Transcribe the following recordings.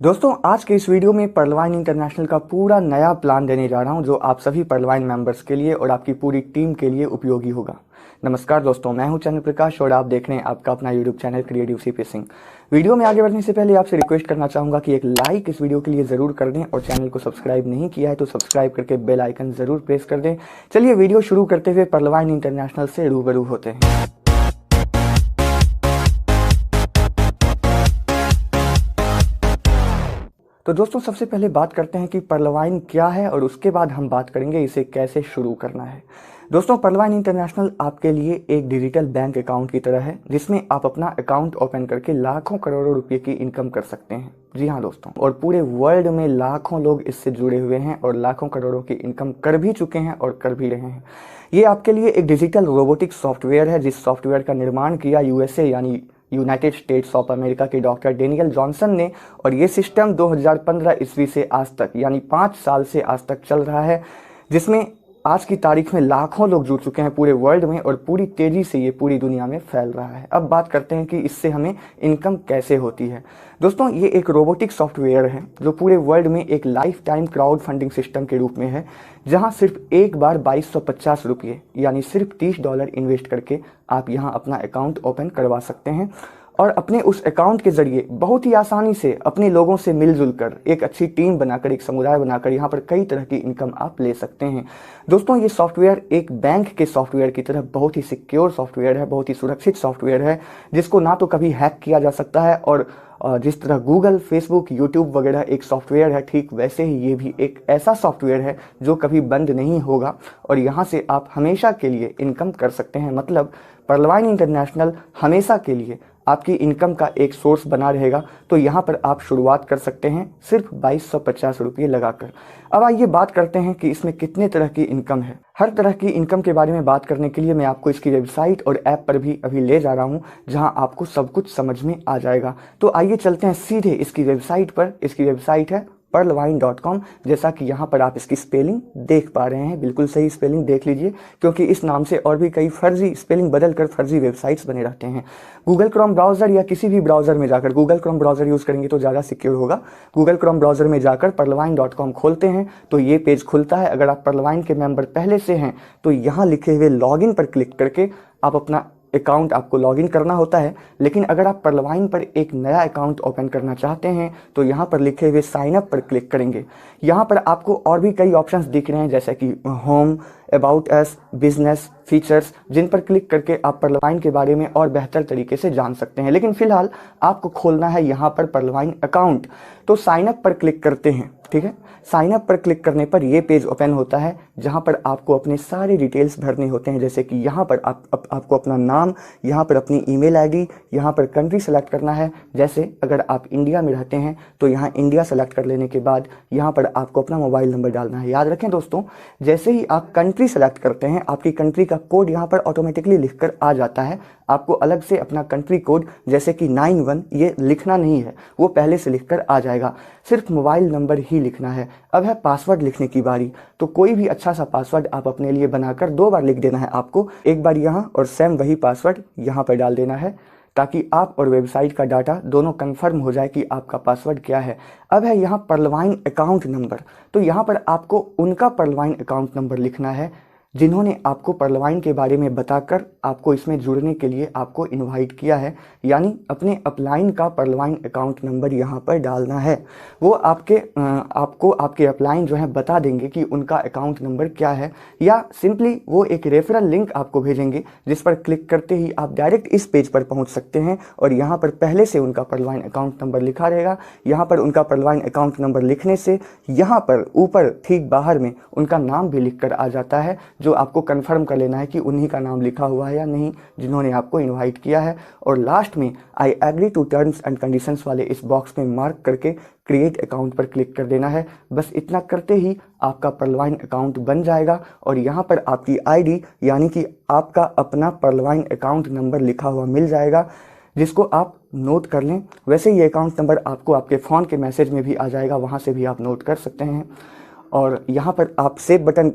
दोस्तों आज के इस वीडियो में पर्लवाइन इंटरनेशनल का पूरा नया प्लान देने जा रहा हूं जो आप सभी पर्लवाइन मेंबर्स के लिए और आपकी पूरी टीम के लिए उपयोगी होगा। नमस्कार दोस्तों, मैं हूं चंद्र प्रकाश और आप देख रहे हैं आपका अपना YouTube channel creative CP Singh. Video में आगे बढ़ने से पहले आपसे रिक्वेस्ट करना चाहूंगा कि एक लाइक इस वीडियो के लिए जरूर कर दें और चैनल को सब्सक्राइब नहीं किया है तो सब्सक्राइब करके बेल आइकन जरूर प्रेस कर दें। चलिए वीडियो शुरू करते हुए पर्लवाइन इंटरनेशनल से रूबरू होते हैं। तो दोस्तों सबसे पहले बात करते हैं कि पर्लवाइन क्या है और उसके बाद हम बात करेंगे इसे कैसे शुरू करना है। दोस्तों पर्लवाइन इंटरनेशनल आपके लिए एक डिजिटल बैंक अकाउंट की तरह है जिसमें आप अपना अकाउंट ओपन करके लाखों करोड़ों रुपए की इनकम कर सकते हैं। जी हाँ दोस्तों, और पूरे वर्ल्ड में लाखों लोग इससे जुड़े हुए हैं और लाखों करोड़ों की इनकम कर भी चुके हैं और कर भी रहे हैं। ये आपके लिए एक डिजिटल रोबोटिक सॉफ्टवेयर है जिस सॉफ्टवेयर का निर्माण किया यूएसए यानी यूनाइटेड स्टेट्स ऑफ अमेरिका के डॉक्टर डेनियल जॉनसन ने, और ये सिस्टम 2015 ईस्वी से आज तक यानी 5 साल से आज तक चल रहा है, जिसमें आज की तारीख में लाखों लोग जुड़ चुके हैं पूरे वर्ल्ड में और पूरी तेजी से ये पूरी दुनिया में फैल रहा है। अब बात करते हैं कि इससे हमें इनकम कैसे होती है। दोस्तों ये एक रोबोटिक सॉफ्टवेयर है जो पूरे वर्ल्ड में एक life time crowd funding system के रूप में है, जहां सिर्फ एक बार 2250 रुपये यानी सिर्फ $30 इन्वेस्ट करके आप यहां अपना अकाउंट ओपन करवा सकते हैं और अपने उस अकाउंट के जरिए बहुत ही आसानी से अपने लोगों से मिलजुल कर एक अच्छी टीम बनाकर, एक समुदाय बनाकर यहाँ पर कई तरह की इनकम आप ले सकते हैं। दोस्तों ये सॉफ्टवेयर एक बैंक के सॉफ्टवेयर की तरह बहुत ही सिक्योर सॉफ्टवेयर है, बहुत ही सुरक्षित सॉफ्टवेयर है जिसको ना तो कभी हैक किया जा सकता है, और जिस तरह गूगल, फेसबुक, यूट्यूब वगैरह एक सॉफ्टवेयर है, ठीक वैसे ही ये भी एक ऐसा सॉफ्टवेयर है जो कभी बंद नहीं होगा और यहाँ से आप हमेशा के लिए इनकम कर सकते हैं। मतलब पर्लवाइन इंटरनेशनल हमेशा के लिए आपकी इनकम का एक सोर्स बना रहेगा। तो यहाँ पर आप शुरुआत कर सकते हैं सिर्फ 2250 रुपये लगाकर। अब आइए बात करते हैं कि इसमें कितने तरह की इनकम है। हर तरह की इनकम के बारे में बात करने के लिए मैं आपको इसकी वेबसाइट और ऐप पर भी अभी ले जा रहा हूँ जहाँ आपको सब कुछ समझ में आ जाएगा। तो आइए चलते हैं सीधे इसकी वेबसाइट पर। इसकी वेबसाइट है पर्लवाइन.com। जैसा कि यहाँ पर आप इसकी स्पेलिंग देख पा रहे हैं, बिल्कुल सही स्पेलिंग देख लीजिए, क्योंकि इस नाम से और भी कई फर्जी स्पेलिंग बदलकर फर्जी वेबसाइट्स बने रहते हैं। गूगल क्रोम ब्राउजर या किसी भी ब्राउजर में जाकर, गूगल क्रोम ब्राउजर यूज करेंगे तो ज़्यादा सिक्योर होगा। गूगल क्रोम ब्राउजर में जाकर पर्लवाइन.com खोलते हैं तो ये पेज खुलता है। अगर आप पर्लवाइन के मेंबर पहले से हैं तो यहाँ लिखे हुए लॉगिन पर क्लिक करके आप अपना अकाउंट आपको लॉगिन करना होता है। लेकिन अगर आप पर्लवाइन पर एक नया अकाउंट ओपन करना चाहते हैं तो यहाँ पर लिखे हुए साइन अप पर क्लिक करेंगे। यहाँ पर आपको और भी कई ऑप्शंस दिख रहे हैं जैसे कि home, about us, business, features, जिन पर क्लिक करके आप पर्लवाइन के बारे में और बेहतर तरीके से जान सकते हैं। लेकिन फिलहाल आपको खोलना है यहाँ पर पर्लवाइन अकाउंट, तो साइन अप पर क्लिक करते हैं। ठीक है, साइन अप पर क्लिक करने पर ये पेज ओपन होता है जहाँ पर आपको अपने सारे डिटेल्स भरने होते हैं, जैसे कि यहाँ पर आपको अपना नाम, यहाँ पर अपनी ईमेल आईडी, यहाँ पर कंट्री सेलेक्ट करना है। जैसे अगर आप इंडिया में रहते हैं तो यहाँ इंडिया सेलेक्ट कर लेने के बाद यहाँ पर आपको अपना मोबाइल नंबर डालना है। याद रखें दोस्तों, जैसे ही आप कंट्री सेलेक्ट करते हैं आपकी कंट्री का कोड यहाँ पर ऑटोमेटिकली लिखकर आ जाता है। आपको अलग से अपना कंट्री कोड जैसे कि 91 ये लिखना नहीं है, वो पहले से लिखकर आ जाएगा, सिर्फ मोबाइल नंबर ही लिखना है। अब है पासवर्ड लिखने की बारी, तो कोई भी अच्छा सा पासवर्ड आप अपने लिए बनाकर 2 बार लिख देना है आपको, एक बार यहाँ और सेम वही पासवर्ड यहाँ पर डाल देना है ताकि आप और वेबसाइट का डाटा दोनों कंफर्म हो जाए कि आपका पासवर्ड क्या है। अब है यहाँ पर्लवाइन अकाउंट नंबर, तो यहाँ पर आपको उनका पर्लवाइन अकाउंट नंबर लिखना है जिन्होंने आपको पर्लवाइन के बारे में बताकर आपको इसमें जुड़ने के लिए आपको इनवाइट किया है, यानी अपने अपलाइन का पर्लवाइन अकाउंट नंबर यहाँ पर डालना है। वो आपको आपके अपलाइन जो है बता देंगे कि उनका अकाउंट नंबर क्या है, या सिंपली वो एक रेफरल लिंक आपको भेजेंगे जिस पर क्लिक करते ही आप डायरेक्ट इस पेज पर पहुँच सकते हैं और यहाँ पर पहले से उनका पर्लवाइन अकाउंट नंबर लिखा रहेगा। यहाँ पर उनका पर्लवाइन अकाउंट नंबर लिखने से यहाँ पर ऊपर ठीक बाहर में उनका नाम भी लिख कर आ जाता है, जो आपको कंफर्म कर लेना है कि उन्हीं का नाम लिखा हुआ है या नहीं जिन्होंने आपको इनवाइट किया है। और लास्ट में I agree to terms and conditions वाले इस बॉक्स में मार्क करके क्रिएट अकाउंट पर क्लिक कर देना है। बस इतना करते ही आपका पर्लवाइन अकाउंट बन जाएगा और यहाँ पर आपकी आईडी यानी कि आपका अपना पर्लवाइन अकाउंट नंबर लिखा हुआ मिल जाएगा, जिसको आप नोट कर लें। वैसे ये अकाउंट नंबर आपको आपके फ़ोन के मैसेज में भी आ जाएगा, वहाँ से भी आप नोट कर सकते हैं। और यहाँ पर आप सेव बटन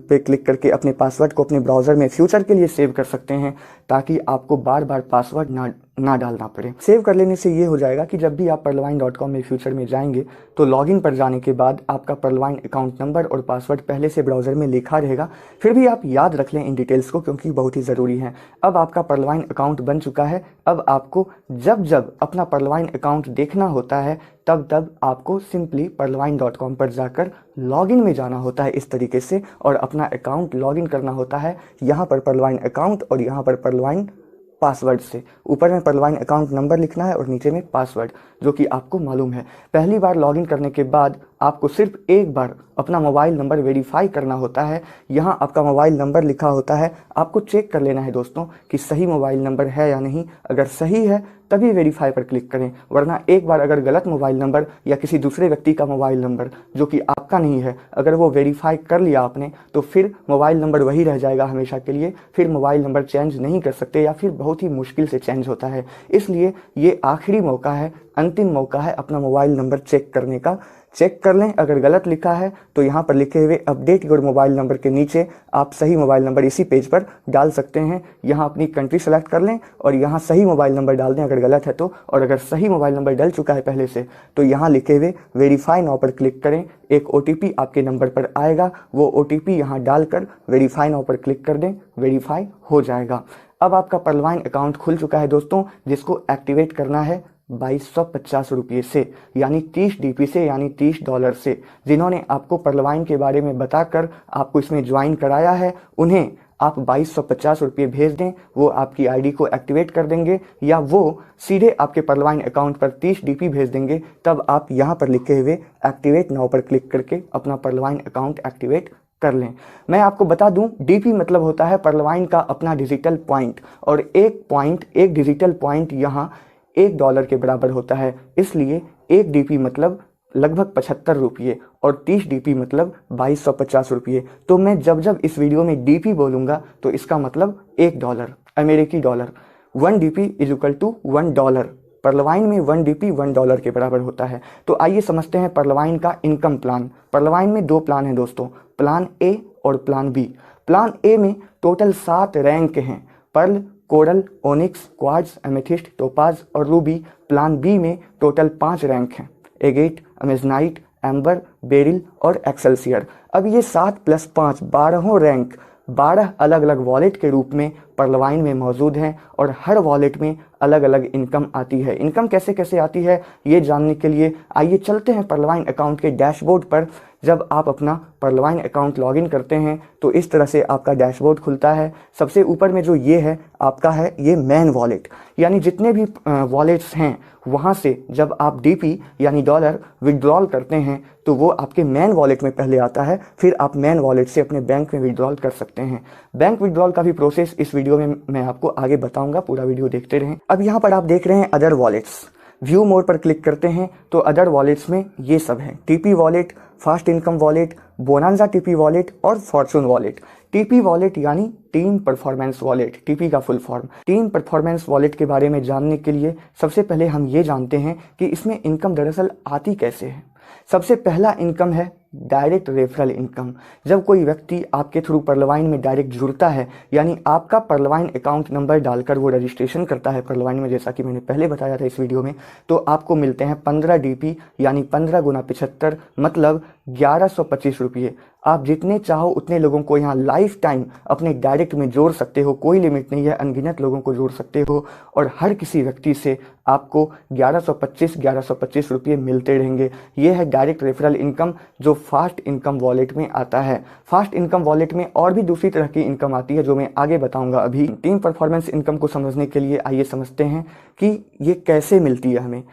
पे क्लिक करके अपने पासवर्ड को अपने ब्राउज़र में फ्यूचर के लिए सेव कर सकते हैं ताकि आपको बार बार पासवर्ड ना ना डालना पड़े। सेव कर लेने से ये हो जाएगा कि जब भी आप perlwine.com में फ्यूचर में जाएंगे तो लॉगिन पर जाने के बाद आपका परलवाइन अकाउंट नंबर और पासवर्ड पहले से ब्राउज़र में लिखा रहेगा। फिर भी आप याद रख लें इन डिटेल्स को, क्योंकि बहुत ही ज़रूरी है। अब आपका परलवाइन अकाउंट बन चुका है। अब आपको जब जब अपना परलवाइन अकाउंट देखना होता है तब तब आपको सिंपली perlwine.com पर जाकर लॉगिन में जाना होता है इस तरीके से, और अपना अकाउंट लॉगिन करना होता है यहाँ पर परलवाइन अकाउंट और यहाँ पर परलवाइन पासवर्ड से। ऊपर में परलवाइन अकाउंट नंबर लिखना है और नीचे में पासवर्ड, जो कि आपको मालूम है। पहली बार लॉगिन करने के बाद आपको सिर्फ एक बार अपना मोबाइल नंबर वेरीफाई करना होता है। यहाँ आपका मोबाइल नंबर लिखा होता है, आपको चेक कर लेना है दोस्तों कि सही मोबाइल नंबर है या नहीं। अगर सही है तभी वेरीफाई पर क्लिक करें, वरना एक बार अगर गलत मोबाइल नंबर या किसी दूसरे व्यक्ति का मोबाइल नंबर जो कि आपका नहीं है, अगर वो वेरीफाई कर लिया आपने, तो फिर मोबाइल नंबर वही रह जाएगा हमेशा के लिए। फिर मोबाइल नंबर चेंज नहीं कर सकते या फिर बहुत ही मुश्किल से चेंज होता है। इसलिए ये आखिरी मौका है, अंतिम मौका है अपना मोबाइल नंबर चेक करने का। चेक कर लें, अगर गलत लिखा है तो यहाँ पर लिखे हुए अपडेट योर मोबाइल नंबर के नीचे आप सही मोबाइल नंबर इसी पेज पर डाल सकते हैं। यहाँ अपनी कंट्री सेलेक्ट कर लें और यहाँ सही मोबाइल नंबर डाल दें अगर गलत है तो। और अगर सही मोबाइल नंबर डल चुका है पहले से तो यहाँ लिखे हुए वेरीफाई नाउ पर क्लिक करें। एक OTP आपके नंबर पर आएगा, वो OTP यहाँ डालकर वेरीफाई नाउ पर क्लिक कर दें, वेरीफाई हो जाएगा। अब आपका परलवाइन अकाउंट खुल चुका है दोस्तों, जिसको एक्टिवेट करना है 2250 रुपये से, यानी 30 DP से, यानी $30 से। जिन्होंने आपको परलवाइन के बारे में बताकर आपको इसमें ज्वाइन कराया है, उन्हें आप 2250 रुपये भेज दें, वो आपकी आईडी को एक्टिवेट कर देंगे, या वो सीधे आपके परलवाइन अकाउंट पर 30 DP भेज देंगे। तब आप यहाँ पर लिखे हुए एक्टिवेट नाउ पर क्लिक करके अपना परलवाइन अकाउंट एक्टिवेट कर लें। मैं आपको बता दूं, DP मतलब होता है परलवाइन का अपना डिजिटल पॉइंट, और एक डिजिटल पॉइंट यहाँ $1 के बराबर होता है। इसलिए 1 DP मतलब लगभग 75 रुपये और 30 DP मतलब 2250 रुपये। तो मैं जब जब इस वीडियो में DP बोलूँगा तो इसका मतलब $1 अमेरिकी dollar. 1 DP is equal to $1। परलवाइन में 1 DP $1 के बराबर होता है। तो आइए समझते हैं परलवाइन का इनकम प्लान। परलवाइन में 2 प्लान हैं दोस्तों, प्लान A और प्लान B। प्लान A में टोटल 7 रैंक हैं, pearl, coral, onyx, quartz, amethyst, topaz और रूबी। प्लान बी में टोटल 5 रैंक हैं, एगेट, अमेजनाइट, एम्बर, बेरिल और एक्सेलसियर। अब ये 7 + 5 12 रैंक 12 अलग अलग वॉलेट के रूप में परलवाइन में मौजूद हैं, और हर वॉलेट में अलग अलग इनकम आती है। इनकम कैसे कैसे आती है ये जानने के लिए आइए चलते हैं परलवाइन अकाउंट के डैशबोर्ड पर। जब आप अपना परलवाइन अकाउंट लॉगिन करते हैं तो इस तरह से आपका डैशबोर्ड खुलता है। सबसे ऊपर में जो ये है आपका है ये मेन वॉलेट, यानी जितने भी वॉलेट्स हैं वहाँ से जब आप DP यानी डॉलर विड्रॉल करते हैं तो वो आपके मेन वॉलेट में पहले आता है, फिर आप मेन वॉलेट से अपने बैंक में विड्रॉल कर सकते हैं। बैंक विड्रॉल का भी प्रोसेस इस वीडियो में मैं आपको आगे बताऊंगा, पूरा वीडियो देखते रहें। अब यहाँ पर आप देख रहे हैं अदर वॉलेट्स, व्यू मोर पर क्लिक करते हैं तो अदर वॉलेट्स में ये सब है, TP wallet, fast income wallet, bonanza TP wallet और फॉर्चून वॉलेट। TP वॉलेट यानी टीम परफॉर्मेंस वॉलेट, TP का full form. Team performance wallet के बारे में जानने के लिए सबसे पहले हम ये जानते हैं कि इसमें इनकम दरअसल आती कैसे है। सबसे पहला इनकम है डायरेक्ट रेफरल इनकम। जब कोई व्यक्ति आपके थ्रू परलवाइन में डायरेक्ट जुड़ता है, यानी आपका परलवाइन अकाउंट नंबर डालकर वो रजिस्ट्रेशन करता है परलवाइन में, जैसा कि मैंने पहले बताया था इस वीडियो में, तो आपको मिलते हैं 15 DP यानी 15 × 75 मतलब 1125 रुपये। आप जितने चाहो उतने लोगों को यहाँ लाइफ टाइम अपने डायरेक्ट में जोड़ सकते हो, कोई लिमिट नहीं है, अनगिनत लोगों को जोड़ सकते हो, और हर किसी व्यक्ति से आपको 1125 रुपये मिलते रहेंगे। ये है डायरेक्ट रेफरल इनकम जो फास्ट इनकम वॉलेट में आता है। फास्ट इनकम वॉलेट में और भी दूसरी तरह की इनकम आती है जो मैं आगे बताऊंगा। अभी टीम परफॉर्मेंस इनकम को समझने के लिए आइए समझते हैं कि ये कैसे मिलती है हमें।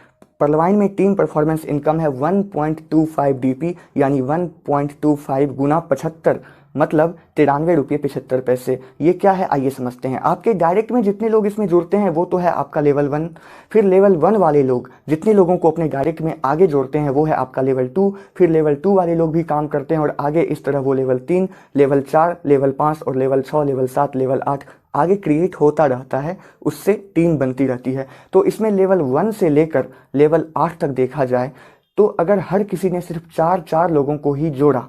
परलवाइन में टीम परफॉर्मेंस इनकम है 1.25 DP यानी 1.25 × 75 मतलब 93 रुपये 75 पैसे। ये क्या है आइए समझते हैं। आपके डायरेक्ट में जितने लोग इसमें जुड़ते हैं वो तो है आपका लेवल 1, फिर लेवल 1 वाले लोग जितने लोगों को अपने डायरेक्ट में आगे जोड़ते हैं वो है आपका लेवल 2, फिर लेवल 2 वाले लोग भी काम करते हैं और आगे इस तरह वो लेवल 3, लेवल 4, लेवल 5 और लेवल 6, लेवल 7, लेवल 8 आगे क्रिएट होता रहता है, उससे टीम बनती रहती है। तो इसमें लेवल 1 से लेकर लेवल 8 तक देखा जाए तो अगर हर किसी ने सिर्फ 4 लोगों को ही जोड़ा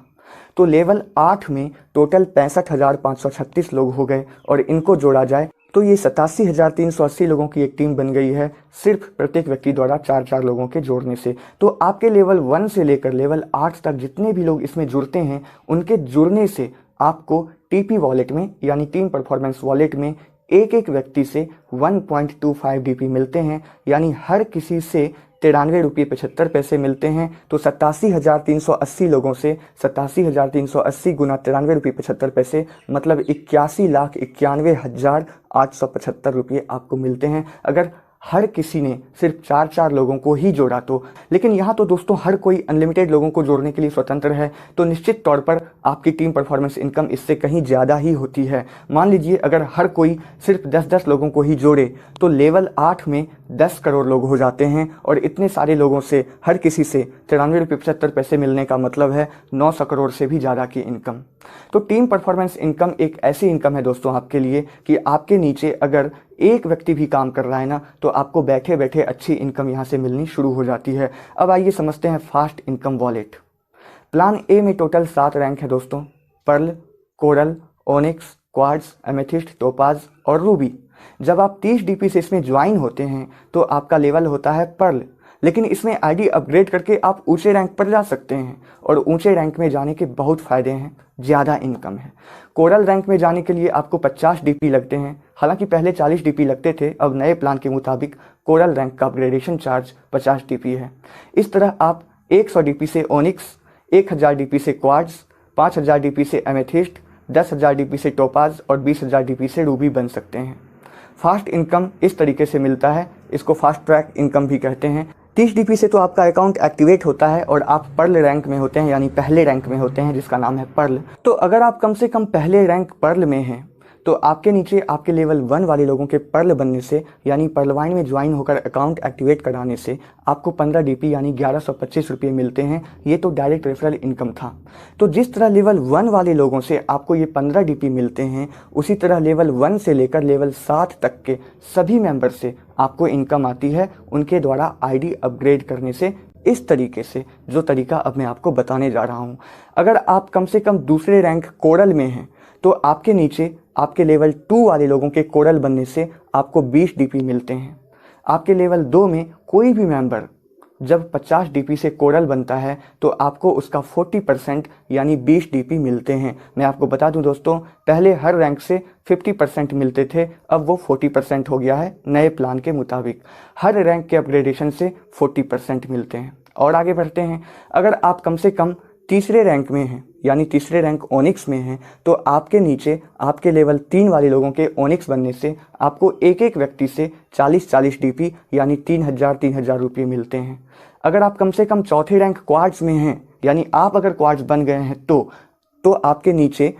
तो लेवल 8 में टोटल 65,536 लोग हो गए, और इनको जोड़ा जाए तो ये 87,380 लोगों की एक टीम बन गई है सिर्फ प्रत्येक व्यक्ति द्वारा 4-4 लोगों के जोड़ने से। तो आपके लेवल 1 से लेकर लेवल 8 तक जितने भी लोग इसमें जुड़ते हैं उनके जुड़ने से आपको टीपी वॉलेट में यानी टीम परफॉर्मेंस वॉलेट में एक एक व्यक्ति से 1.25 डीपी मिलते हैं, यानी हर किसी से 93.75 रुपये मिलते हैं। तो 87,380 लोगों से 87,380 गुना 93.75 मतलब 81,91,875 रुपये आपको मिलते हैं अगर हर किसी ने सिर्फ 4-4 लोगों को ही जोड़ा तो। लेकिन यहाँ तो दोस्तों हर कोई अनलिमिटेड लोगों को जोड़ने के लिए स्वतंत्र है, तो निश्चित तौर पर आपकी टीम परफॉर्मेंस इनकम इससे कहीं ज़्यादा ही होती है। मान लीजिए अगर हर कोई सिर्फ 10-10 लोगों को ही जोड़े तो लेवल 8 में 10 करोड़ लोग हो जाते हैं और इतने सारे लोगों से हर किसी से 93.75 मिलने का मतलब है 900 करोड़ से भी ज़्यादा की इनकम। तो टीम परफॉर्मेंस इनकम एक ऐसी इनकम है दोस्तों आपके लिए कि आपके नीचे अगर एक व्यक्ति भी काम कर रहा है ना तो आपको बैठे बैठे अच्छी इनकम यहाँ से मिलनी शुरू हो जाती है। अब आइए समझते हैं fast income wallet. Plan A में टोटल 7 रैंक है दोस्तों, pearl, coral, onyx, quartz, amethyst, topaz और रूबी। जब आप 30 डीपी से इसमें ज्वाइन होते हैं तो आपका लेवल होता है पर्ल, लेकिन इसमें आईडी अपग्रेड करके आप ऊंचे रैंक पर जा सकते हैं और ऊंचे रैंक में जाने के बहुत फ़ायदे हैं, ज़्यादा इनकम है। कोरल रैंक में जाने के लिए आपको 50 डीपी लगते हैं, हालांकि पहले 40 डीपी लगते थे, अब नए प्लान के मुताबिक कोरल रैंक का अपग्रेडेशन चार्ज 50 डीपी है। इस तरह आप 100 डीपी से ओनिक्स, 1000 डीपी से क्वार्ट्ज, 5000 डीपी से एमेथिस्ट, 10,000 डीपी से टोपाज और 20,000 डीपी से रूबी बन सकते हैं। फास्ट इनकम इस तरीके से मिलता है, इसको फास्ट ट्रैक इनकम भी कहते हैं। 30 डीपी से तो आपका अकाउंट एक्टिवेट होता है और आप पर्ल रैंक में होते हैं, यानी पहले रैंक में होते हैं जिसका नाम है पर्ल। तो अगर आप कम से कम पहले रैंक पर्ल में हैं तो आपके नीचे आपके लेवल 1 वाले लोगों के पर्ल बनने से यानी पर्लवाइन में ज्वाइन होकर अकाउंट एक्टिवेट कराने से आपको 15 डीपी यानी 1125 रुपये मिलते हैं। ये तो डायरेक्ट रेफरल इनकम था। तो जिस तरह लेवल 1 वाले लोगों से आपको ये 15 डीपी मिलते हैं, उसी तरह लेवल 1 से लेकर लेवल 7 तक के सभी मेंबर से आपको इनकम आती है उनके द्वारा आईडी अपग्रेड करने से, इस तरीके से जो तरीका अब मैं आपको बताने जा रहा हूँ। अगर आप कम से कम दूसरे रैंक कोरल में हैं तो आपके नीचे आपके लेवल 2 वाले लोगों के कोरल बनने से आपको 20 डीपी मिलते हैं। आपके लेवल 2 में कोई भी मेंबर जब 50 डीपी से कोरल बनता है तो आपको उसका 40% यानी 20 डीपी मिलते हैं। मैं आपको बता दूं दोस्तों, पहले हर रैंक से 50% मिलते थे, अब वो 40% हो गया है नए प्लान के मुताबिक। हर रैंक के अपग्रेडेशन से 40% मिलते हैं। और आगे बढ़ते हैं, अगर आप कम से कम तीसरे रैंक में हैं यानी तीसरे रैंक ओनिक्स में हैं तो आपके नीचे आपके लेवल 3 वाले लोगों के ओनिक्स बनने से आपको एक एक व्यक्ति से 40-40 डीपी यानी 3,000 रुपये मिलते हैं। अगर आप कम से कम चौथे रैंक क्वार्ट्ज में हैं यानी आप अगर क्वार्ट्ज बन गए हैं तो आपके नीचे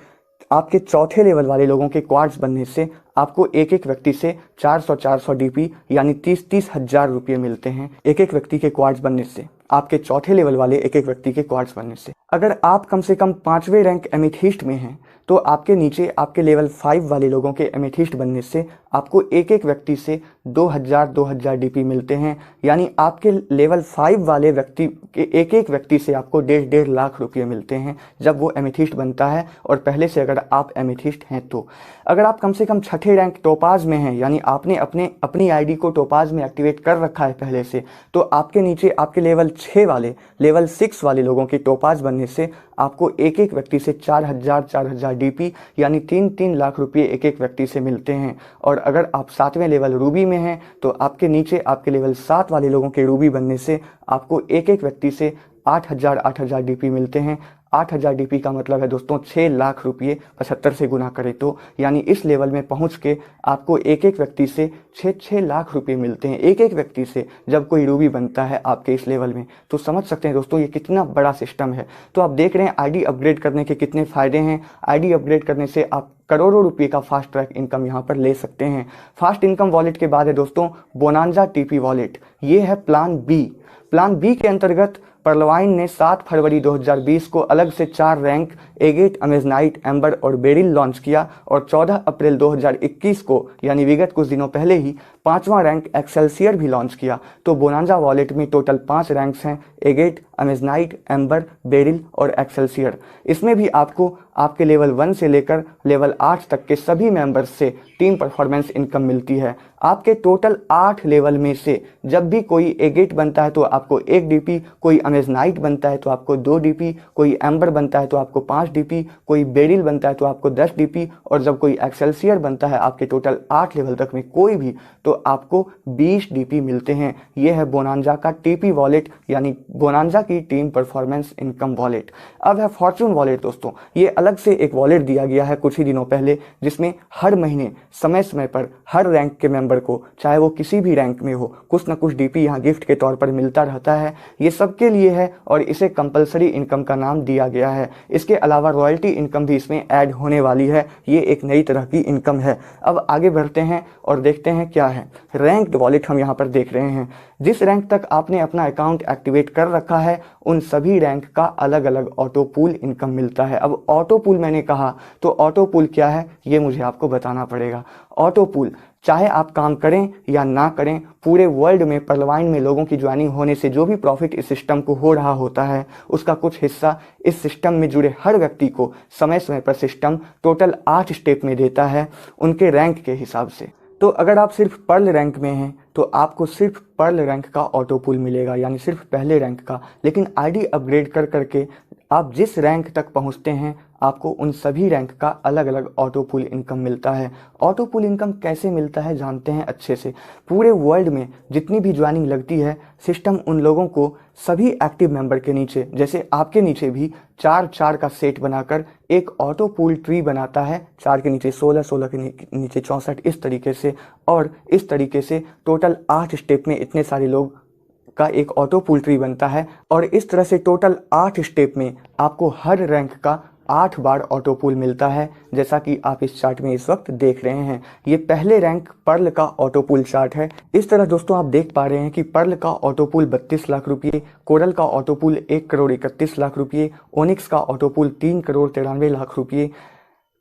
आपके चौथे लेवल वाले लोगों के क्वार्ट्ज बनने से आपको एक एक व्यक्ति से 400 डीपी यानी 30,000 रुपये मिलते हैं एक एक व्यक्ति के क्वार्ट्ज बनने से, आपके चौथे लेवल वाले एक एक व्यक्ति के क्वार्ट्ज बनने से। अगर आप कम से कम 5वें रैंक एमेथिस्ट में हैं तो आपके नीचे आपके लेवल 5 वाले लोगों के एमेथिस्ट बनने से आपको एक एक व्यक्ति से 2,000 डीपी मिलते हैं, यानी आपके लेवल 5 वाले व्यक्ति के एक एक व्यक्ति से आपको 1.5 लाख रुपये मिलते हैं जब वो एमेथिस्ट बनता है और पहले से अगर आप एमेथिस्ट हैं तो। अगर आप कम से कम छठे रैंक टोपाज में हैं यानी आपने अपनी आईडी को टोपाज में एक्टिवेट कर रखा है पहले से, तो आपके नीचे आपके लेवल 6 वाले लेवल 6 वाले लोगों के टोपाज बनने से आपको एक एक व्यक्ति से 4,000 डीपी यानी 3 लाख रुपये एक एक व्यक्ति से मिलते हैं। और अगर आप 7वें लेवल रूबी में हैं तो आपके नीचे आपके लेवल 7 वाले लोगों के रूबी बनने से आपको एक एक व्यक्ति से 8,000 डीपी मिलते हैं। 8,000 डीपी का मतलब है दोस्तों 6 लाख रुपये 75 से गुना करें तो, यानी इस लेवल में पहुंच के आपको एक एक व्यक्ति से 6 लाख रुपये मिलते हैं एक एक व्यक्ति से जब कोई रूबी बनता है आपके इस लेवल में। तो समझ सकते हैं दोस्तों ये कितना बड़ा सिस्टम है। तो आप देख रहे हैं आईडी अपग्रेड करने के कितने फ़ायदे हैं। आईडी अपग्रेड करने से आप करोड़ों रुपये का फास्ट ट्रैक इनकम यहाँ पर ले सकते हैं। फास्ट इनकम वॉलेट के बाद है दोस्तों बोनांजा टीपी वॉलेट। ये है प्लान बी। प्लान बी के अंतर्गत पर्लवाइन ने 7 फरवरी 2020 को अलग से 4 रैंक एगेट, अमेजनाइट, एम्बर और बेरिल लॉन्च किया और 14 अप्रैल 2021 को यानी विगत कुछ दिनों पहले ही 5वां रैंक एक्सेल्सियर भी लॉन्च किया। तो बोनांजा वॉलेट में टोटल 5 रैंक्स हैं, एगेट, अमेजनाइट, एम्बर, बेरिल और एक्सेल्सियर। इसमें भी आपको आपके लेवल 1 से लेकर लेवल 8 तक के सभी मेंबर्स से टीम परफॉर्मेंस इनकम मिलती है। आपके टोटल 8 लेवल में से जब भी कोई एगेट बनता है तो आपको 1 डीपी, कोई अमेजनाइट बनता है तो आपको 2 डीपी, कोई एम्बर बनता है तो आपको 5 डीपी, कोई बेरिल बनता है तो आपको 10 डीपी और जब कोई एक्सेल्सियर बनता है आपके टोटल 8 लेवल तक में कोई भी तो आपको 20 डीपी मिलते हैं। यह है बोनांजा का टीपी वॉलेट यानी बोनांजा की टीम परफॉर्मेंस इनकम वॉलेट। अब है फॉर्चून वॉलेट दोस्तों। ये अलग से एक वॉलेट दिया गया है कुछ ही दिनों पहले, जिसमें हर महीने समय समय पर हर रैंक के मेंबर को, चाहे वो किसी भी रैंक में हो, कुछ ना कुछ डीपी यहाँ गिफ्ट के तौर पर मिलता रहता है। ये सबके लिए है और इसे कंपलसरी इनकम का नाम दिया गया है। इसके अलावा रॉयल्टी इनकम भी इसमें ऐड होने वाली है। ये एक नई तरह की इनकम है। अब आगे बढ़ते हैं और देखते हैं क्या है। रैंक्ड वॉलेट हम यहाँ पर देख रहे हैं। जिस रैंक तक आपने अपना अकाउंट एक्टिवेट कर रखा है उन सभी रैंक का अलग अलग ऑटो पूल इनकम मिलता है। अब ऑटो पूल मैंने कहा तो ऑटो पूल क्या है ये मुझे आपको बताना पड़ेगा। ऑटो पूल चाहे आप काम करें या ना करें, पूरे वर्ल्ड में पर्लवाइन में लोगों की ज्वाइनिंग होने से जो भी प्रॉफिट इस सिस्टम को हो रहा होता है उसका कुछ हिस्सा इस सिस्टम में जुड़े हर व्यक्ति को समय समय पर सिस्टम टोटल 8 स्टेप में देता है उनके रैंक के हिसाब से। तो अगर आप सिर्फ पर्ल रैंक में हैं तो आपको सिर्फ पर्ल रैंक का ऑटो पूल मिलेगा यानी सिर्फ पहले रैंक का। लेकिन आईडी अपग्रेड कर करके आप जिस रैंक तक पहुंचते हैं आपको उन सभी रैंक का अलग अलग ऑटो पूल इनकम मिलता है। ऑटो पूल इनकम कैसे मिलता है जानते हैं अच्छे से। पूरे वर्ल्ड में जितनी भी ज्वाइनिंग लगती है सिस्टम उन लोगों को सभी एक्टिव मेंबर के नीचे, जैसे आपके नीचे भी 4-4 का सेट बनाकर एक ऑटो पूल ट्री बनाता है। 4 के नीचे 16, 16 के नीचे 64, इस तरीके से। और इस तरीके से टोटल 8 स्टेप में इतने सारे लोग का एक ऑटो पूल ट्री बनता है। और इस तरह से टोटल 8 स्टेप में आपको हर रैंक का 8 बार ऑटो पूल मिलता है, जैसा कि आप इस चार्ट में इस वक्त देख रहे हैं। ये पहले रैंक पर्ल का ऑटो पूल चार्ट है। इस तरह दोस्तों आप देख पा रहे हैं कि पर्ल का ऑटो पूल 32 लाख रुपये, कोरल का ऑटो पूल 1 करोड़ 31 लाख रुपये, ओनिक्स का ऑटो पूल 3 करोड़ 93 लाख रुपये,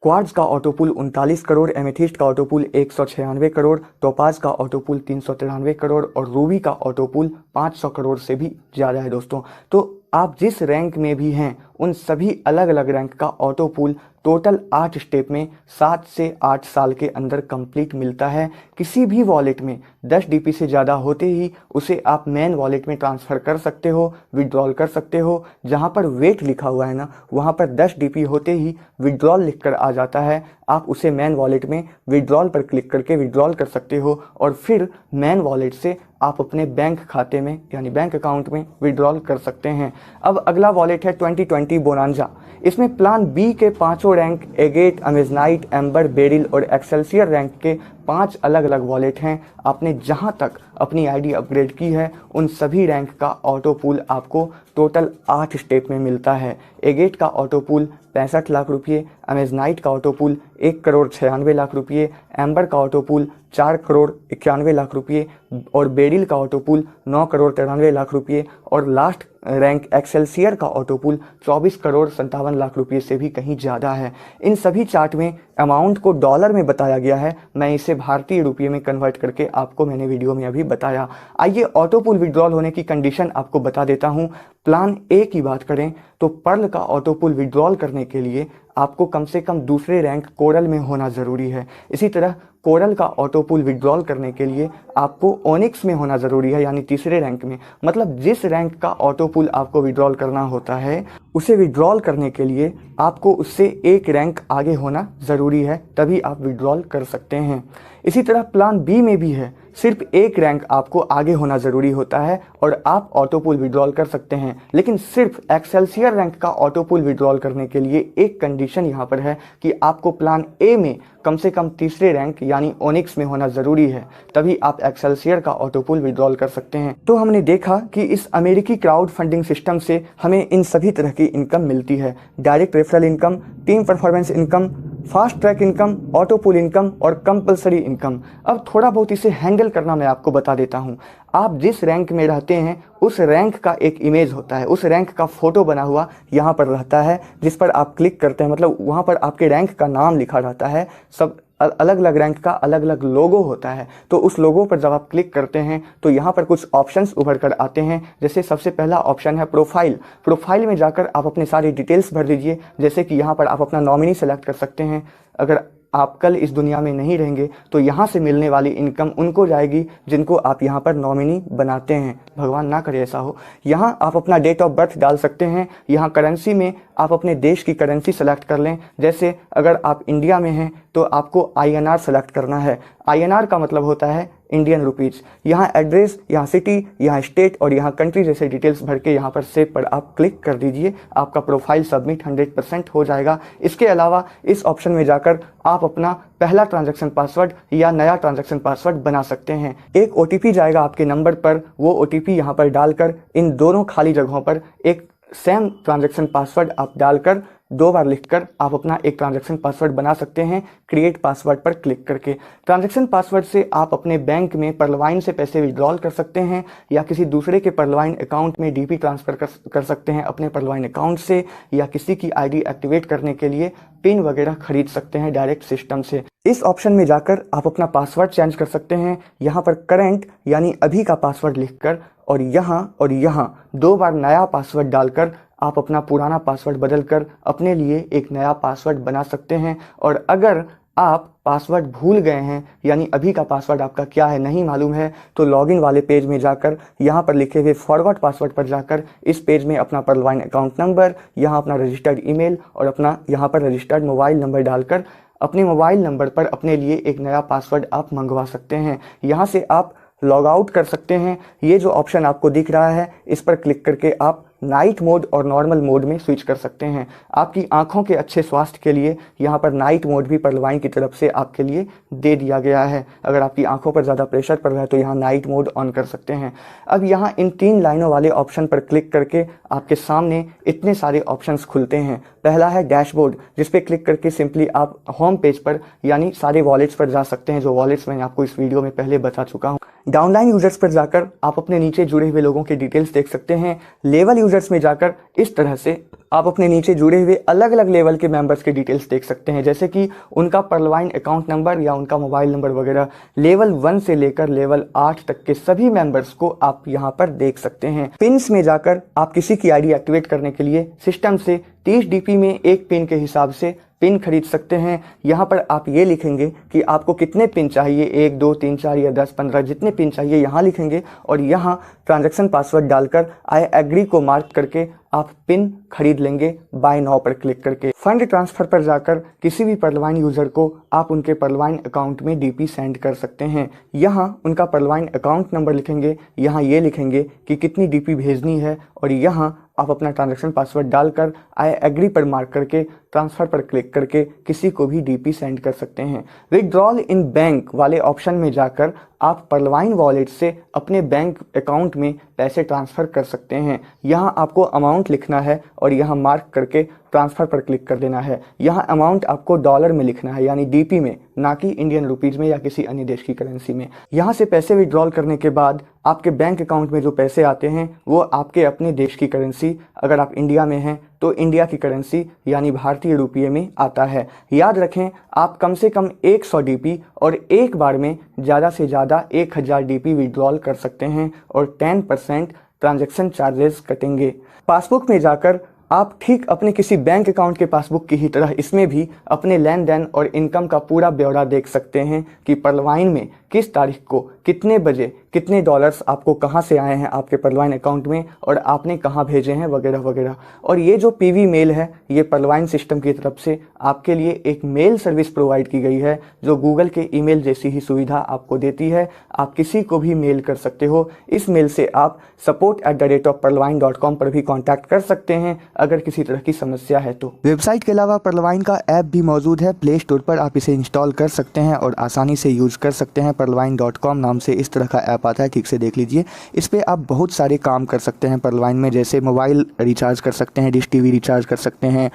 क्वार्ट्ज का ऑटो पूल 39 करोड़, एमेथिस्ट का ऑटो पूल 196 करोड़, टोपाज का ऑटो पूल 393 करोड़ और रूबी का ऑटो पूल 500 करोड़ से भी ज़्यादा है दोस्तों। तो आप जिस रैंक में भी हैं उन सभी अलग अलग रैंक का ऑटो पूल टोटल 8 स्टेप में 7 से 8 साल के अंदर कंप्लीट मिलता है। किसी भी वॉलेट में 10 डीपी से ज़्यादा होते ही उसे आप मेन वॉलेट में ट्रांसफ़र कर सकते हो, विड्रॉल कर सकते हो। जहां पर वेट लिखा हुआ है ना वहां पर 10 डीपी होते ही विड्रॉल लिखकर आ जाता है। आप उसे मेन वॉलेट में विड्रॉल पर क्लिक करके विड्रॉल कर सकते हो और फिर मेन वॉलेट से आप अपने बैंक खाते में यानी बैंक अकाउंट में विड्रॉल कर सकते हैं। अब अगला वॉलेट है 2020 बोनांजा। इसमें प्लान बी के 5 rank agate, amazonite, amber, beryl और एक्सेल्सियर रैंक के 5 अलग अलग वॉलेट हैं। आपने जहां तक अपनी आईडी अपग्रेड की है उन सभी रैंक का ऑटो पूल आपको टोटल 8 स्टेप में मिलता है। एगेट का ऑटो पूल 65 लाख रुपये, अमेजनाइट का ऑटो पूल 1 करोड़ 96 लाख रुपये, एम्बर का ऑटो पूल 4 करोड़ 91 लाख रुपये और बेरिल का ऑटो पूल 9 करोड़ 93 लाख रुपये और लास्ट रैंक एक्सेल्सियर का ऑटो पूल 24 करोड़ 57 लाख रुपये से भी कहीं ज़्यादा है। इन सभी चार्ट में अमाउंट को डॉलर में बताया गया है। मैं इसे भारतीय रुपये में कन्वर्ट करके आपको मैंने वीडियो में अभी बताया। आइए ऑटो पूल विड्रॉल होने की कंडीशन आपको बता देता हूं। प्लान ए की बात करें तो पर्ल का ऑटो पूल विड्रॉल करने के लिए आपको कम से कम दूसरे रैंक कोरल में होना ज़रूरी है। इसी तरह कोरल का ऑटो पूल विड्रॉल करने के लिए आपको ओनिक्स में होना ज़रूरी है यानी तीसरे रैंक में। मतलब जिस रैंक का ऑटो पूल आपको विड्रॉल करना होता है उसे विड्रॉल करने के लिए आपको उससे 1 रैंक आगे होना ज़रूरी है, तभी आप विड्रॉल कर सकते हैं। इसी तरह प्लान बी में भी है, सिर्फ 1 रैंक आपको आगे होना ज़रूरी होता है और आप ऑटो पूल विड्रॉल कर सकते हैं। लेकिन सिर्फ एक्सेल्सियर रैंक का ऑटो पूल विड्रॉल करने के लिए एक कंडीशन यहाँ पर है कि आपको प्लान ए में कम से कम तीसरे रैंक यानी ओनिक्स में होना ज़रूरी है, तभी आप एक्सेल्सियर का ऑटो पूल विड्रॉल कर सकते हैं। तो हमने देखा कि इस अमेरिकी क्राउड फंडिंग सिस्टम से हमें इन सभी तरह की इनकम मिलती है। Direct referral income, team performance income, fast track income, auto pool income और कंपलसरी इनकम। अब थोड़ा बहुत इसे हैंडल करना मैं आपको बता देता हूँ। आप जिस रैंक में रहते हैं उस रैंक का एक इमेज होता है, उस रैंक का फोटो बना हुआ यहाँ पर रहता है, जिस पर आप क्लिक करते हैं, मतलब वहाँ पर आपके रैंक का नाम लिखा रहता है। सब अलग अलग रैंक का अलग अलग लोगो होता है। तो उस लोगो पर जब आप क्लिक करते हैं तो यहाँ पर कुछ ऑप्शंस उभर कर आते हैं। जैसे सबसे पहला ऑप्शन है प्रोफाइल। प्रोफाइल में जाकर आप अपने सारी डिटेल्स भर दीजिए। जैसे कि यहाँ पर आप अपना नॉमिनी सेलेक्ट कर सकते हैं। अगर आप कल इस दुनिया में नहीं रहेंगे तो यहाँ से मिलने वाली इनकम उनको जाएगी जिनको आप यहाँ पर नॉमिनी बनाते हैं। भगवान ना करे ऐसा हो। यहाँ आप अपना डेट ऑफ बर्थ डाल सकते हैं। यहाँ करेंसी में आप अपने देश की करेंसी सेलेक्ट कर लें। जैसे अगर आप इंडिया में हैं तो आपको INR सेलेक्ट करना है। INR का मतलब होता है इंडियन रुपीज़। यहाँ एड्रेस, यहाँ सिटी, यहाँ स्टेट और यहाँ कंट्री जैसे डिटेल्स भर के यहाँ पर सेव पर आप क्लिक कर दीजिए। आपका प्रोफाइल सबमिट 100% हो जाएगा। इसके अलावा इस ऑप्शन में जाकर आप अपना पहला ट्रांजैक्शन पासवर्ड या नया ट्रांजैक्शन पासवर्ड बना सकते हैं। एक OTP जाएगा आपके नंबर पर। वो OTP यहाँ पर डालकर इन दोनों खाली जगहों पर एक सेम ट्रांजैक्शन पासवर्ड आप डालकर 2 बार लिखकर आप अपना एक ट्रांजैक्शन पासवर्ड बना सकते हैं क्रिएट पासवर्ड पर क्लिक करके। ट्रांजैक्शन पासवर्ड से आप अपने बैंक में परलवाइन से पैसे विड्रॉल कर सकते हैं या किसी दूसरे के परलवाइन अकाउंट में DP ट्रांसफ़र कर सकते हैं अपने परलवाइन अकाउंट से, या किसी की ID एक्टिवेट करने के लिए पिन वगैरह खरीद सकते हैं डायरेक्ट सिस्टम से। इस ऑप्शन में जाकर आप अपना पासवर्ड चेंज कर सकते हैं। यहाँ पर करंट यानी अभी का पासवर्ड लिखकर और यहाँ 2 बार नया पासवर्ड डालकर आप अपना पुराना पासवर्ड बदलकर अपने लिए एक नया पासवर्ड बना सकते हैं। और अगर आप पासवर्ड भूल गए हैं यानी अभी का पासवर्ड आपका क्या है नहीं मालूम है तो लॉगिन वाले पेज में जाकर यहाँ पर लिखे हुए फॉरगॉट पासवर्ड पर जाकर इस पेज में अपना परलवाइन अकाउंट नंबर, यहाँ अपना रजिस्टर्ड ईमेल और अपना यहाँ पर रजिस्टर्ड मोबाइल नंबर डालकर अपने मोबाइल नंबर पर अपने लिए एक नया पासवर्ड आप मंगवा सकते हैं। यहाँ से आप लॉग आउट कर सकते हैं। ये जो ऑप्शन आपको दिख रहा है इस पर क्लिक करके आप नाइट मोड और नॉर्मल मोड में स्विच कर सकते हैं। आपकी आंखों के अच्छे स्वास्थ्य के लिए यहाँ पर नाइट मोड भी परलवाइन की तरफ से आपके लिए दे दिया गया है। अगर आपकी आंखों पर ज़्यादा प्रेशर पड़ रहा है तो यहाँ नाइट मोड ऑन कर सकते हैं। अब यहाँ इन 3 लाइनों वाले ऑप्शन पर क्लिक करके आपके सामने इतने सारे ऑप्शंस खुलते हैं। पहला है डैशबोर्ड, जिस पे क्लिक करके सिंपली आप होम पेज पर यानी सारे वॉलेट्स पर जा सकते हैं, जो वॉलेट्स मैंने आपको इस वीडियो में पहले बता चुका हूँ। डाउनलाइन यूजर्स पर जाकर आप अपने नीचे जुड़े हुए लोगों के डिटेल्स देख सकते हैं। लेवल यूजर्स में जाकर इस तरह से आप अपने नीचे जुड़े हुए अलग अलग लेवल के मेंबर्स के डिटेल्स देख सकते हैं, जैसे कि उनका परलवाइन अकाउंट नंबर या उनका मोबाइल नंबर वगैरह। लेवल 1 से लेकर लेवल 8 तक के सभी मेंबर्स को आप यहाँ पर देख सकते हैं। पिन्स में जाकर आप किसी की ID एक्टिवेट करने के लिए सिस्टम से 30 DP में एक पिन के हिसाब से पिन खरीद सकते हैं। यहाँ पर आप ये लिखेंगे कि आपको कितने पिन चाहिए, 1 2 3 4 या 10 15 जितने पिन चाहिए यहाँ लिखेंगे और यहाँ ट्रांजैक्शन पासवर्ड डालकर आई एग्री को मार्क करके आप पिन खरीद लेंगे बाय नाउ पर क्लिक करके। फंड ट्रांसफर पर जाकर किसी भी परलवाइन यूजर को आप उनके परलवाइन अकाउंट में DP सेंड कर सकते हैं। यहाँ उनका परलवाइन अकाउंट नंबर लिखेंगे, यहाँ ये लिखेंगे कि कितनी DP भेजनी है और यहाँ आप अपना ट्रांजैक्शन पासवर्ड डालकर आई एग्री पर मार्क करके ट्रांसफ़र पर क्लिक करके किसी को भी DP सेंड कर सकते हैं। विड्रॉल इन बैंक वाले ऑप्शन में जाकर आप परलवाइन वॉलेट से अपने बैंक अकाउंट में पैसे ट्रांसफ़र कर सकते हैं। यहाँ आपको अमाउंट लिखना है और यहाँ मार्क करके ट्रांसफ़र पर क्लिक कर देना है। यहाँ अमाउंट आपको डॉलर में लिखना है यानी DP में, ना कि इंडियन रुपीज़ में या किसी अन्य देश की करेंसी में। यहाँ से पैसे विड्रॉल करने के बाद आपके बैंक अकाउंट में जो पैसे आते हैं वो आपके अपने देश की करेंसी, अगर आप इंडिया में हैं तो इंडिया की करेंसी यानी भारतीय रुपये में आता है। याद रखें आप कम से कम 100 DP और एक बार में ज़्यादा से ज़्यादा 1000 DP विड्रॉल कर सकते हैं और 10% ट्रांजैक्शन चार्जेस कटेंगे। पासबुक में जाकर आप ठीक अपने किसी बैंक अकाउंट के पासबुक की ही तरह इसमें भी अपने लेन देन और इनकम का पूरा ब्यौरा देख सकते हैं कि परलवाइन में किस तारीख को कितने बजे कितने डॉलर्स आपको कहां से आए हैं आपके परलवाइन अकाउंट में और आपने कहां भेजे हैं वगैरह वगैरह। और ये जो PV मेल है ये परलवाइन सिस्टम की तरफ से आपके लिए एक मेल सर्विस प्रोवाइड की गई है जो गूगल के ईमेल जैसी ही सुविधा आपको देती है। आप किसी को भी मेल कर सकते हो। इस मेल से आप support@perlwine.com पर भी कॉन्टैक्ट कर सकते हैं अगर किसी तरह की समस्या है तो। वेबसाइट के अलावा परलवाइन का ऐप भी मौजूद है, प्ले स्टोर पर आप इसे इंस्टॉल कर सकते हैं और आसानी से यूज कर सकते हैं। Pearlvine.com नाम से इस तरह का ऐप आता है, ठीक से देख लीजिए। इस पर आप बहुत सारे काम कर सकते हैं Pearlvine में, जैसे मोबाइल रिचार्ज कर सकते हैं, डिश टीवी रिचार्ज कर सकते हैं,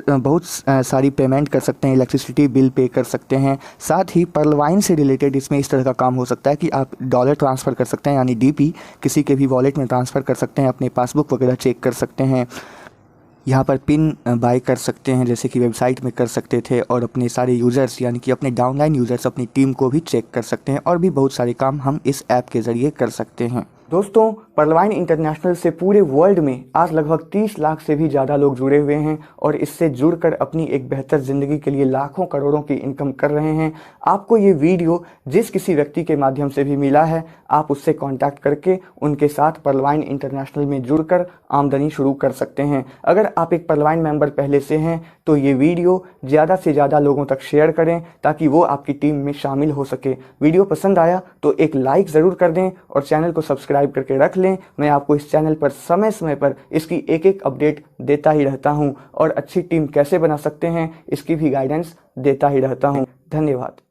बहुत सारी पेमेंट कर सकते हैं, इलेक्ट्रिसिटी बिल पे कर सकते हैं। साथ ही Pearlvine से रिलेटेड इसमें इस तरह का काम हो सकता है कि आप डॉलर ट्रांसफ़र कर सकते हैं, यानी DP किसी के भी वॉलेट में ट्रांसफ़र कर सकते हैं, अपने पासबुक वगैरह चेक कर सकते हैं, यहाँ पर पिन बाय कर सकते हैं जैसे कि वेबसाइट में कर सकते थे, और अपने सारे यूज़र्स यानी कि अपने डाउनलाइन यूज़र्स, अपनी टीम को भी चेक कर सकते हैं, और भी बहुत सारे काम हम इस ऐप के ज़रिए कर सकते हैं। दोस्तों, Pearlvine इंटरनेशनल से पूरे वर्ल्ड में आज लगभग 30 लाख से भी ज़्यादा लोग जुड़े हुए हैं और इससे जुड़कर अपनी एक बेहतर ज़िंदगी के लिए लाखों करोड़ों की इनकम कर रहे हैं। आपको ये वीडियो जिस किसी व्यक्ति के माध्यम से भी मिला है, आप उससे कांटेक्ट करके उनके साथ Pearlvine इंटरनेशनल में जुड़कर आमदनी शुरू कर सकते हैं। अगर आप एक Pearlvine मेंबर पहले से हैं तो ये वीडियो ज़्यादा से ज़्यादा लोगों तक शेयर करें ताकि वो आपकी टीम में शामिल हो सके। वीडियो पसंद आया तो एक लाइक ज़रूर कर दें और चैनल को सब्सक्राइब करके रख लें। मैं आपको इस चैनल पर समय समय पर इसकी एक एक अपडेट देता ही रहता हूं और अच्छी टीम कैसे बना सकते हैं इसकी भी गाइडेंस देता ही रहता हूं। धन्यवाद।